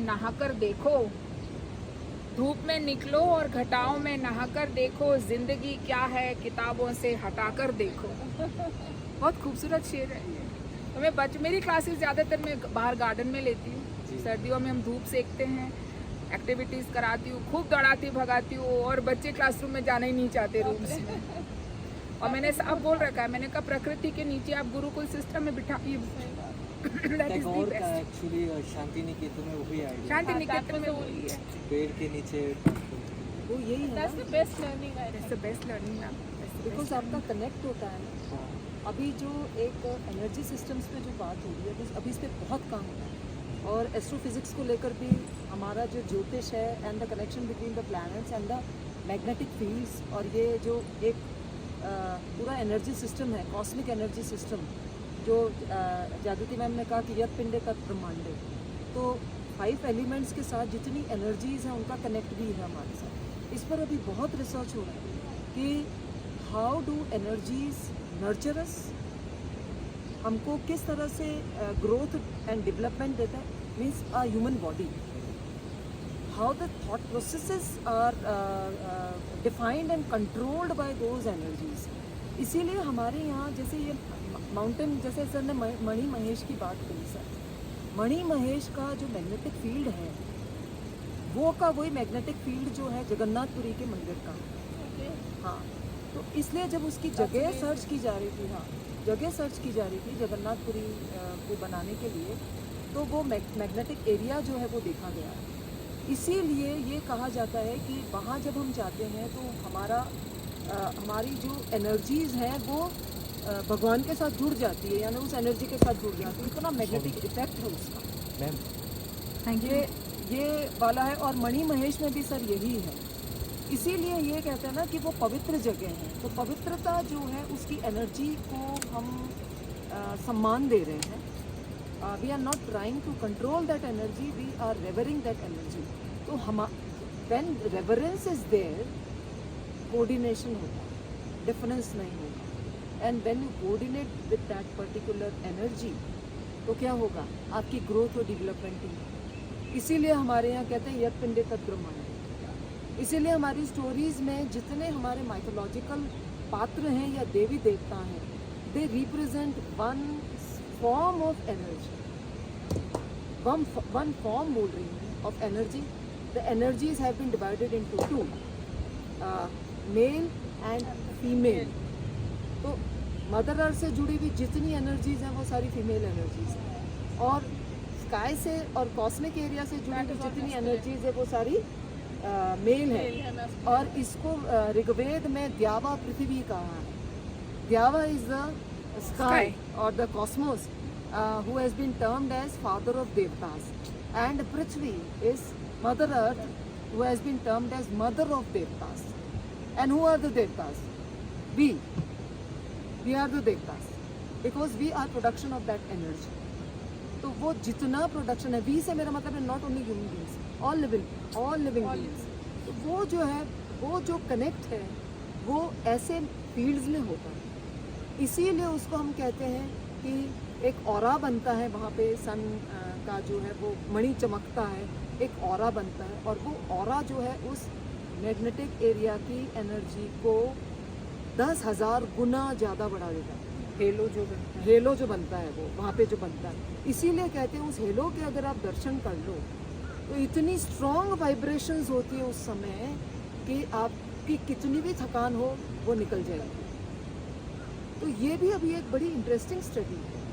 नहाकर देखो, धूप में निकलो और घटाओं में नहाकर देखो, जिंदगी क्या है किताबों से हटाकर देखो। बहुत खूबसूरत शेर है ये। तो मेरी क्लासेस ज़्यादातर मैं बाहर गार्डन में लेती हूँ। सर्दियों में हम धूप सेकते हैं, एक्टिविटीज़ कराती हूँ, खूब दौड़ाती भगाती हूँ, और बच्चे क्लासरूम में जाना ही नहीं चाहते रूम्स में। और मैंने साफ बोल रखा है, मैंने कहा प्रकृति के नीचे आप गुरुकुल सिस्टम में बिठाइए। टैगोर का एक्चुअली शांति निकेतन में वही आइडिया, शांति निकेतन में वही है, पेड़ के नीचे वो यही है That's ना, the best learning I that's the best learning ना। बिकॉज आपका कनेक्ट होता है ना। अभी जो एक एनर्जी सिस्टम्स पे जो बात हो रही है, अभी इस पे बहुत काम होता है, और एस्ट्रोफिजिक्स को लेकर भी हमारा जो ज्योतिष है and the connection between the planets and the magnetic fields, और ये जो एक पूरा एनर्जी सिस्टम है, कॉस्मिक एनर्जी सिस्टम, जो जागृति मैम ने कहा कि यत पिंडे तत् ब्रह्मांडे, तो 5 एलिमेंट्स के साथ जितनी एनर्जीज़ हैं उनका कनेक्ट भी है हमारे साथ। इस पर अभी बहुत रिसर्च हो रहा है कि हाउ डू एनर्जीज नर्चर अस, हमको किस तरह से ग्रोथ एंड डेवलपमेंट देता है, means a human body, how the thought processes are defined and controlled by those energies। इसीलिए हमारे यहाँ जैसे ये माउंटेन, जैसे सर ने मणि महेश की बात करी सर, मणि महेश का जो मैग्नेटिक फील्ड है वो का वही मैग्नेटिक फील्ड जो है जगन्नाथपुरी के मंदिर का। हाँ, तो इसलिए जब उसकी जगह सर्च की जा रही थी, हाँ जगह सर्च की जा रही थी जगन्नाथपुरी को बनाने के लिए, तो वो मैग्नेटिक एरिया जो है वो देखा गया है। इसीलिए ये कहा जाता है कि वहाँ जब हम जाते हैं तो हमारी जो एनर्जीज़ हैं वो भगवान के साथ जुड़ जाती है, यानी उस एनर्जी के साथ जुड़ जाती है। इतना मैग्नेटिक इफेक्ट है उसका। Ma'am thank you. ये वाला है, और मणि महेश में भी सर यही है। इसीलिए ये कहते हैं ना कि वो पवित्र जगह है, तो पवित्रता जो है उसकी एनर्जी को हम सम्मान दे रहे हैं। We are not trying to control that energy, we are revering that energy. तो हम when reverence is there, coordination होता है, डिफरेंस नहीं होगा। And when you coordinate with that particular energy, तो क्या होगा, आपकी ग्रोथ और डेवलपमेंट ही। इसीलिए हमारे यहाँ कहते हैं यत् पिंडे तत् ब्रह्मांडे। इसीलिए हमारी स्टोरीज में जितने हमारे माइथोलॉजिकल पात्र हैं या देवी देवता हैं, they represent one form of energy, one form बोल रही हूँ of energy. The energies have been divided into 2, male and female. तो मदर अर्थ से जुड़ी हुई जितनी एनर्जीज हैं वो सारी फीमेल एनर्जीज हैं, और स्काई से और कॉस्मिक एरिया से जुड़ी हुई जितनी एनर्जीज है वो सारी मेल है। और इसको ऋग्वेद में द्यावा पृथ्वी कहा है। द्यावा is the sky or the cosmos, who has been termed as father of devtas, and Prithvi is mother earth, who has been termed as mother of devtas. And who are the devtas? We are the devtas, because we are production of that energy. तो वो जितना production है, we से मेरा मतलब है not only human beings, all living beings. तो वो जो है, वो जो कनेक्ट है वो ऐसे फील्ड्स में होता है। इसीलिए उसको हम कहते हैं कि एक ऑरा बनता है वहाँ पे, सन का जो है वो मणि चमकता है, एक ऑरा बनता है, और वो ऑरा जो है उस मैग्नेटिक एरिया की एनर्जी को 10,000 गुना ज़्यादा बढ़ा देता है। हेलो जो बनता है वो वहाँ पे जो बनता है, इसीलिए कहते हैं उस हेलो के अगर आप दर्शन कर लो तो इतनी स्ट्रॉन्ग वाइब्रेशंस होती है उस समय कि आपकी कितनी भी थकान हो वो निकल जाएगी। तो ये भी अभी एक बड़ी इंटरेस्टिंग स्टडी है।